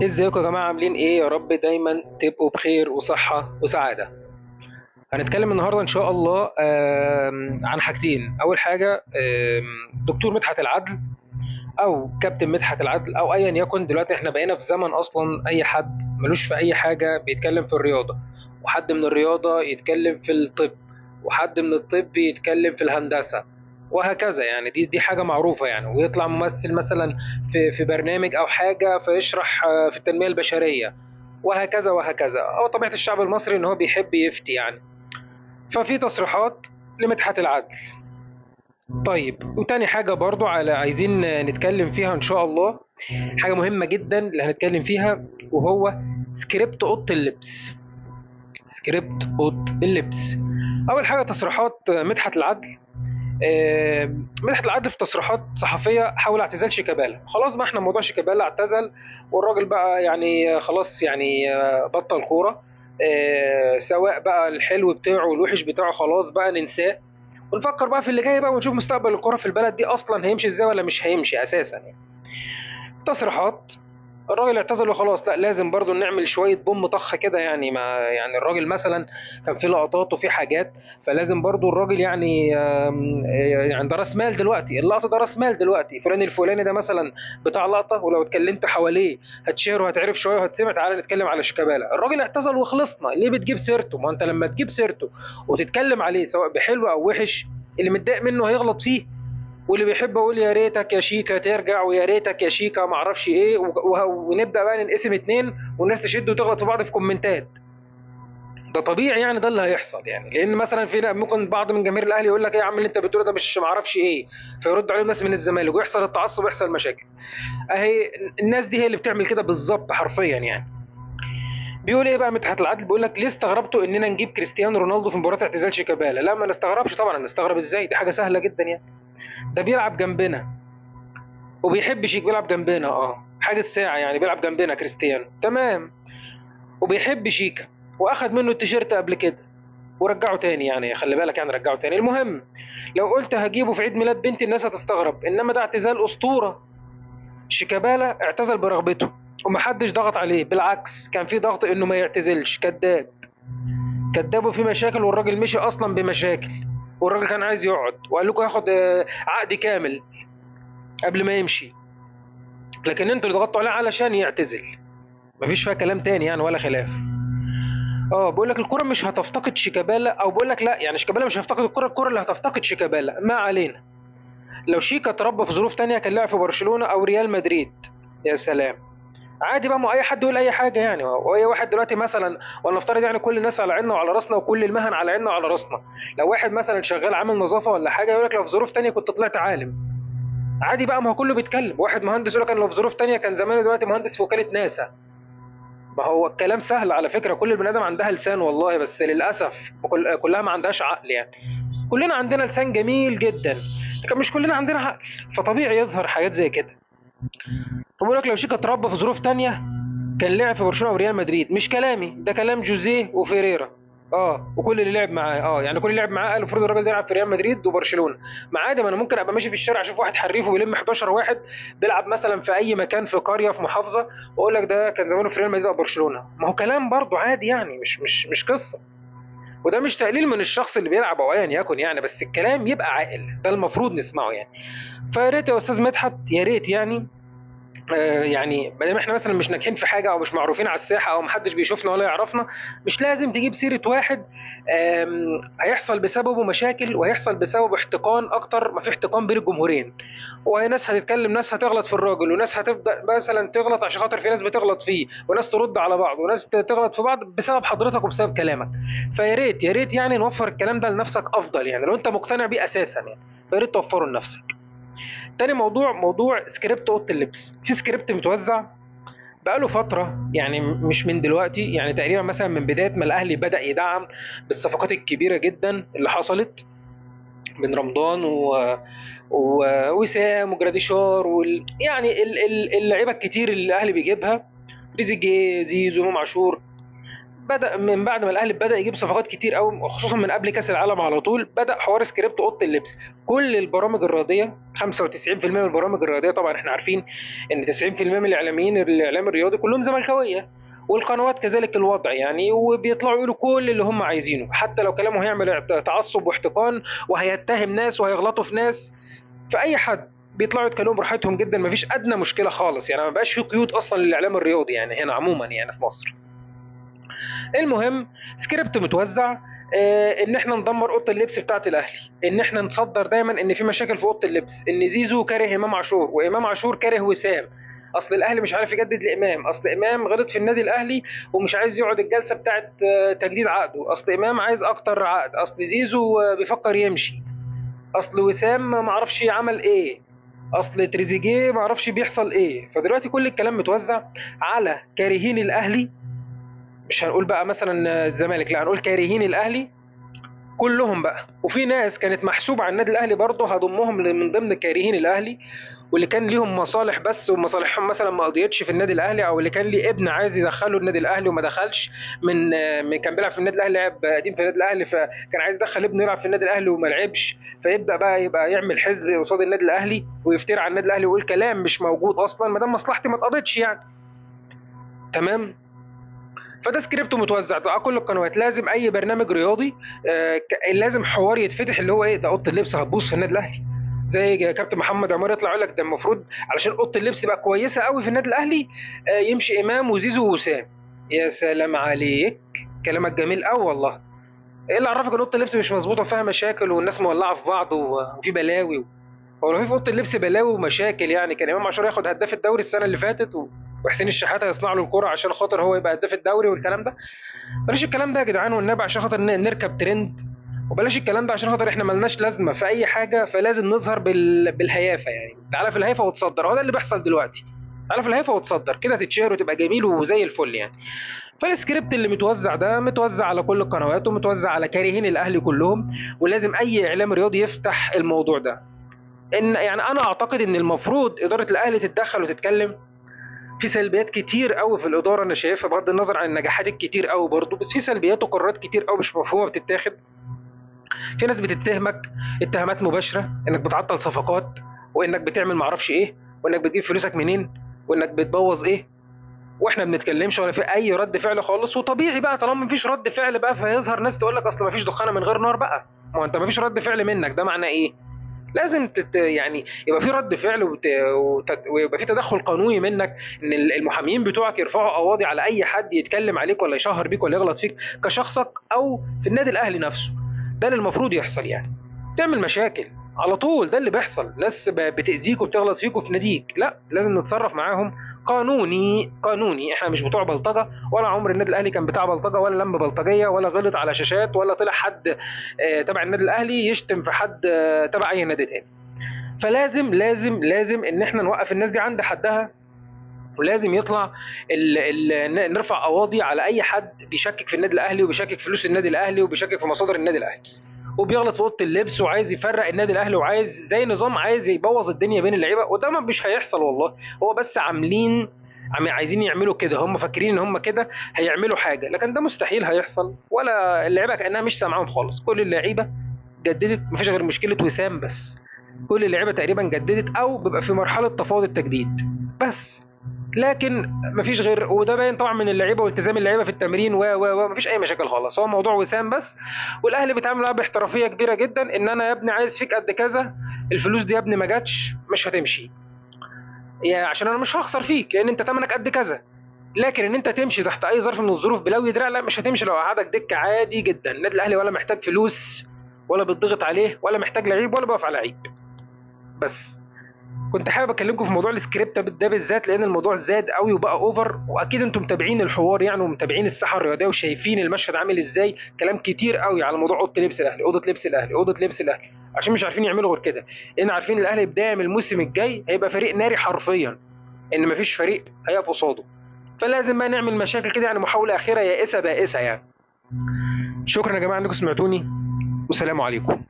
ازيكم يا جماعة عاملين ايه؟ يا رب دايما تبقوا بخير وصحة وسعادة. هنتكلم النهاردة ان شاء الله عن حاجتين. اول حاجة دكتور مدحت العدل او كابتن مدحت العدل او ايا يكن. دلوقتي احنا بقينا في زمن اصلا اي حد ملوش في اي حاجة بيتكلم في الرياضة، وحد من الرياضة يتكلم في الطب، وحد من الطب يتكلم في الهندسة، وهكذا. يعني دي حاجة معروفة يعني. ويطلع ممثل مثلا في برنامج او حاجة فيشرح في التنمية البشرية، وهكذا وهكذا. او طبيعة الشعب المصري ان هو بيحب يفتي يعني. ففي تصريحات لمدحت العدل. طيب، وتاني حاجة برضو عايزين نتكلم فيها إن شاء الله، حاجة مهمة جدا اللي هنتكلم فيها، وهو سكريبت أوضة اللبس. سكريبت أوضة اللبس. أول حاجة تصريحات مدحت العدل. مدحت العدل في تصريحات صحفية حول اعتزال شيكابالا. خلاص بقى احنا موضوع شيكابالا اعتزل، والراجل بقى يعني خلاص يعني بطل كورة. سواء بقى الحلو بتاعه والوحش بتاعه خلاص بقى ننساه، ونفكر بقى في اللي جاي بقى، ونشوف مستقبل الكرة في البلد دي اصلا هيمشي ازاي ولا مش هيمشي اساسا يعني. تصريحات الراجل اعتزل وخلاص. لا، لازم برضو نعمل شوية بوم طخ كده يعني. ما يعني الراجل مثلا كان في لقطات وفي حاجات، فلازم برضو الراجل يعني يعني ده راس مال دلوقتي. اللقطة ده راس مال دلوقتي. فلان الفلاني ده مثلا بتاع لقطة، ولو اتكلمت حواليه هتشهر وهتعرف شوية وهتسمع. تعالى نتكلم على شيكابالا. الراجل اعتزل وخلصنا، ليه بتجيب سيرته؟ ما انت لما تجيب سيرته وتتكلم عليه سواء بحلو او وحش، اللي متضايق منه هيغلط فيه، واللي بيحب اقول يا ريتك يا شيكا ترجع، ويا ريتك يا شيكا ما اعرفش ايه، ونبدا بقى ننقسم اتنين، والناس تشد وتغلط في بعض في كومنتات. ده طبيعي يعني، ده اللي هيحصل يعني. لان مثلا في ممكن بعض من جماهير الاهلي يقول لك ايه يا عم اللي انت بتقوله ده، مش ما اعرفش ايه، فيرد عليهم ناس من الزمالك ويحصل التعصب ويحصل مشاكل. اهي الناس دي هي اللي بتعمل كده بالظبط حرفيا يعني. بيقول ايه بقى مدحت العدل؟ بيقول لك ليه استغربتوا اننا نجيب كريستيانو رونالدو في مباراه اعتزال شيكابالا؟ لا، ما نستغربش طبعا. نستغرب ازاي؟ دي حاجه سهله جدا يعني. ده بيلعب جنبنا وبيحب شيك. بيلعب جنبنا حاجة الساعة يعني. بيلعب جنبنا كريستيانو تمام، وبيحب شيكا، واخد منه التيشيرت قبل كده ورجعه تاني يعني. خلي بالك يعني، رجعه تاني. المهم، لو قلت هجيبه في عيد ميلاد بنتي الناس هتستغرب، انما ده اعتزال اسطورة. شيكابالا اعتزل برغبته ومحدش ضغط عليه، بالعكس كان في ضغط انه ما يعتزلش. كذاب، كذاب وفي مشاكل، والراجل مشي اصلا بمشاكل، والراجل كان عايز يقعد وقال لكم هياخد عقد كامل قبل ما يمشي، لكن انتوا اللي ضغطتوا عليه علشان يعتزل. مفيش فيها كلام تاني يعني ولا خلاف. بقول لك الكرة مش هتفتقد شيكابالا، او بقول لك لا يعني شيكابالا مش هيفتقد الكرة، الكرة اللي هتفتقد شيكابالا. ما علينا. لو شيكا اتربى في ظروف تانية كان لعب في برشلونة او ريال مدريد. يا سلام، عادي بقى. ما اي حد يقول اي حاجه يعني. واي واحد دلوقتي مثلا، ولنفترض يعني كل الناس على عيننا وعلى راسنا وكل المهن على عيننا وعلى راسنا، لو واحد مثلا شغال عامل نظافه ولا حاجه يقول لك لو في ظروف تانية كنت طلعت عالم. عادي بقى، ما هو كله بيتكلم. واحد مهندس يقول لك انا لو في ظروف تانية كان زماني دلوقتي مهندس في وكاله ناسا. ما هو الكلام سهل على فكرة. كل البني آدم عندها لسان والله، بس للأسف كلها ما عندهاش عقل يعني. كلنا عندنا لسان جميل جدا، لكن مش كلنا عندنا عقل. فطبيعي يظهر حاجات زي كده. فبقول لك لو شيكا اتربى في ظروف تانية كان لعب في برشلونة وريال مدريد. مش كلامي ده، كلام جوزيه وفيريرا. وكل اللي لعب معاه يعني كل اللي لعب معاه قال المفروض الراجل ده يلعب في ريال مدريد وبرشلونه. ما عادي، ما انا ممكن ابقى ماشي في الشارع اشوف واحد حريف وبيلم 11 واحد بيلعب مثلا في اي مكان في قريه في محافظه، واقول لك ده كان زمانه في ريال مدريد او برشلونه. ما هو كلام برضه عادي يعني، مش قصه. وده مش تقليل من الشخص اللي بيلعب او ايا يكن يعني، بس الكلام يبقى عاقل، ده المفروض نسمعه يعني. فيا ريت يا استاذ مدحت، يا ريت يعني. يعني ما دام احنا مثلا مش ناجحين في حاجه او مش معروفين على الساحه او محدش بيشوفنا ولا يعرفنا، مش لازم تجيب سيره واحد هيحصل بسببه مشاكل، وهيحصل بسببه احتقان اكتر ما في احتقان بين الجمهورين. وهي ناس هتتكلم، ناس هتغلط في الراجل، وناس هتبدا مثلا تغلط عشان خاطر في ناس بتغلط فيه، وناس ترد على بعض، وناس تغلط في بعض بسبب حضرتك وبسبب كلامك. فيا ريت يا ريت يعني نوفر الكلام ده لنفسك افضل يعني، لو انت مقتنع بيه اساسا يعني، فيا ريت توفره لنفسك. تاني موضوع، موضوع سكريبت اوضه اللبس. في سكريبت متوزع بقاله فترة يعني، مش من دلوقتي يعني، تقريبا مثلا من بداية ما الأهلي بدأ يدعم بالصفقات الكبيرة جدا اللي حصلت من رمضان ووسام وجراديشار يعني اللعيبة الكتير اللي الأهلي بيجيبها، تريزيجيه، زيزو، إمام عاشور. بدأ من بعد ما الاهلي بدأ يجيب صفقات كتير قوي، خصوصا من قبل كاس العالم على طول، بدأ حوار سكريبت اوضه اللبس. كل البرامج الرياضيه 95% من البرامج الرياضيه، طبعا احنا عارفين ان 90% من الاعلاميين الاعلام الرياضي كلهم زملكاويه، والقنوات كذلك الوضع يعني، وبيطلعوا يقولوا كل اللي هم عايزينه، حتى لو كلامه هيعمل تعصب واحتقان وهيتهم ناس وهيغلطوا في ناس، في اي حد بيطلعوا يتكلموا براحتهم جدا، مفيش ادنى مشكله خالص يعني، ما بقاش في قيود اصلا للاعلام الرياضي يعني هنا عموما يعني في مصر. المهم، سكريبت متوزع، ان احنا ندمر اوضه اللبس بتاعه الاهلي، ان احنا نصدر دايما ان في مشاكل في اوضه اللبس، ان زيزو كاره امام عاشور وامام عاشور كاره وسام، اصل الاهلي مش عارف يجدد لامام، اصل امام غلط في النادي الاهلي ومش عايز يقعد الجلسه بتاعه تجديد عقده، اصل امام عايز اكتر عقد، اصل زيزو بيفكر يمشي، اصل وسام ما اعرفش عمل ايه، اصل تريزيجيه ما اعرفش بيحصل ايه. فدلوقتي كل الكلام متوزع على كارهين الاهلي، مش هنقول بقى مثلا الزمالك، لا هنقول كارهين الاهلي كلهم بقى، وفي ناس كانت محسوبه على النادي الاهلي برضه هضمهم من ضمن كارهين الاهلي، واللي كان ليهم مصالح بس ومصالحهم مثلا ما قضيتش في النادي الاهلي، او اللي كان ليه ابن عايز يدخله النادي الاهلي وما دخلش، من كان بيلعب في النادي الاهلي، لعب قديم في النادي الاهلي، فكان عايز يدخل ابنه يلعب في النادي الاهلي وما لعبش، فيبدا بقى يبقى يعمل حزب قصاد النادي الاهلي ويفتري على النادي الاهلي ويقول كلام مش موجود اصلا ما دام مصلحتي ما اتقضتش يعني. تمام. فده سكريبت متوزع على كل القنوات، لازم اي برنامج رياضي لازم حوار يتفتح اللي هو ايه، ده اوضه اللبس هتبوظ في النادي الاهلي، زي كابتن محمد عمار يطلع يقول لك ده المفروض علشان اوضه اللبس تبقى كويسه قوي في النادي الاهلي يمشي امام وزيزو ووسام. يا سلام عليك، كلامك جميل قوي والله. ايه اللي عرفك ان اوضه اللبس مش مظبوطه وفيها مشاكل والناس مولعه في بعض وفي بلاوي؟ هو لو في اوضه اللبس بلاوي ومشاكل يعني كان امام عاشور ياخد هداف الدوري السنه اللي فاتت وحسين الشحاته يصنع له الكرة عشان خاطر هو يبقى هداف الدوري والكلام ده؟ بلاش الكلام ده يا جدعان والنبي، عشان خاطر نركب ترند، وبلاش الكلام ده عشان خاطر احنا ملناش لازمه في اي حاجه، فلازم نظهر بالهيافه يعني، تعالى في الهيافه وتصدر، هو ده اللي بيحصل دلوقتي، تعالى في الهيافه وتصدر كده تتشهر وتبقى جميل وزي الفل يعني. فالسكريبت اللي متوزع ده متوزع على كل القنوات ومتوزع على كارهين الاهلي كلهم، ولازم اي اعلام رياضي يفتح الموضوع ده. ان يعني انا اعتقد ان المفروض اداره الاهلي تتدخل وتتكلم في سلبيات كتير قوي في الاداره، انا شايفها بغض النظر عن النجاحات الكتير قوي برضه، بس في سلبيات وقرارات كتير قوي مش مفهومه بتتاخد. في ناس بتتهمك اتهامات مباشره انك بتعطل صفقات، وانك بتعمل معرفش ايه، وانك بتجيب فلوسك منين، وانك بتبوظ ايه، واحنا ما بنتكلمش ولا في اي رد فعل خالص. وطبيعي بقى طالما مفيش رد فعل بقى، فيظهر ناس تقول لك اصل مفيش دخانه من غير نار بقى، ما هو انت مفيش رد فعل منك، ده معناه ايه؟ لازم يعني يبقى في رد فعل ويبقى في تدخل قانوني منك، ان المحامين بتوعك يرفعوا قواضي على اي حد يتكلم عليك ولا يشهر بيك ولا يغلط فيك كشخصك او في النادي الاهلي نفسه. ده اللي المفروض يحصل يعني، تعمل مشاكل على طول، ده اللي بيحصل، ناس بتأذيك وبتغلط فيك وفي ناديك، لا لازم نتصرف معاهم قانوني قانوني، احنا مش بتوع بلطجه، ولا عمر النادي الاهلي كان بتاع بلطجه ولا لم بلطجيه ولا غلط على شاشات ولا طلع حد تبع النادي الاهلي يشتم في حد تبع اي نادي تاني. فلازم لازم ان احنا نوقف الناس دي عند حدها، ولازم يطلع نرفع قواضي على اي حد بيشكك في النادي الاهلي وبيشكك في فلوس النادي الاهلي وبيشكك في مصادر النادي الاهلي وبيغلط في اوضه اللبس وعايز يفرق النادي الاهلي وعايز زي نظام عايز يبوظ الدنيا بين اللعيبه، وده مش هيحصل والله، هو بس عايزين يعملوا كده، هم فاكرين ان هم كده هيعملوا حاجه، لكن ده مستحيل هيحصل، ولا اللعيبه كانها مش سامعاهم خالص، كل اللعيبه جددت، مفيش غير مشكله وسام بس، كل اللعيبه تقريبا جددت او بيبقى في مرحله تفاوض التجديد بس، لكن مفيش غير، وده باين طبعا من اللعيبه والتزام اللعيبه في التمرين مفيش اي مشاكل خالص، هو موضوع وسام بس، والاهلي بيتعامل معاه باحترافيه كبيره جدا، ان انا يا ابني عايز فيك قد كذا، الفلوس دي يا ابني ما جاتش مش هتمشي، يعني عشان انا مش هخسر فيك لان انت ثمنك قد كذا، لكن ان انت تمشي تحت اي ظرف من الظروف بلوي دراع لا مش هتمشي، لو قعدك دكه عادي جدا، النادي الاهلي ولا محتاج فلوس ولا بتضغط عليه ولا محتاج لعيب ولا بيقف على لعيب. بس كنت حابب اكلمكم في موضوع السكريبت ده بالذات، لان الموضوع زاد قوي وبقى اوفر، واكيد انتم متابعين الحوار يعني ومتابعين الساحه الرياضيه وشايفين المشهد عامل ازاي، كلام كتير قوي على موضوع اوضه لبس الاهلي، اوضه لبس الاهلي، اوضه لبس الاهلي، عشان مش عارفين يعملوا غير كده، لان عارفين الاهلي بدايه من الموسم الجاي هيبقى فريق ناري حرفيا، ان مفيش فريق هيقف قصاده، فلازم بقى نعمل مشاكل كده يعني، محاوله اخيره يائسه بائسه يعني. شكرا يا جماعه انكم سمعتوني، والسلام عليكم.